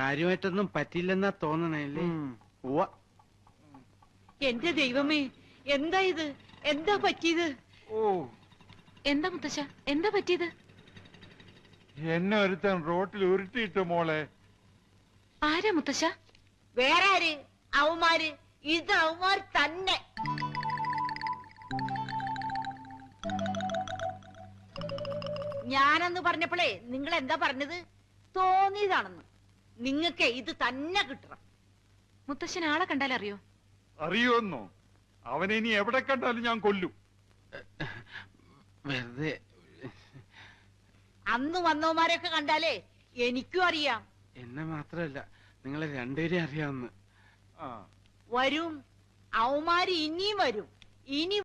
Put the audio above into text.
കാര്യമായിട്ടൊന്നും പറ്റില്ലെന്നാ തോന്നണല്ലേ? എന്റെ ദൈവമേ, എന്താ ഇത്? എന്താ പറ്റിയത്? എന്താ മുത്തശ്ശ, എന്താ പറ്റിയത്? എന്നെ ഒരുത്തൻ റോട്ടിൽ ഉരുട്ടിയിട്ടു മോളെ. ആരാ മുത്തശ്ശ? വേറെ ആര്? അവന്മാര്. ഇത് അവന്മാർ തന്നെ. ഞാനെന്ന് പറഞ്ഞപ്പോഴേ നിങ്ങൾ എന്താ പറഞ്ഞത്? തോന്നിയതാണെന്ന്. നിങ്ങക്ക് ഇത് തന്നെ കിട്ടണം. മുത്തശ്ശൻ ആളെ കണ്ടാൽ അറിയോ? അറിയോന്നോ? അവനെ ഇനി എവിടെ കണ്ടാലും ഞാൻ കൊല്ലും. വെറുതെ. അന്ന് വന്നവന്മാരെയൊക്കെ കണ്ടാലേ എനിക്കും അറിയാം. എന്നെ മാത്രമല്ല, നിങ്ങളെ രണ്ടുപേരും അറിയാവുന്ന. വരും അവന്മാര്, ഇനിയും വരും. ഇനി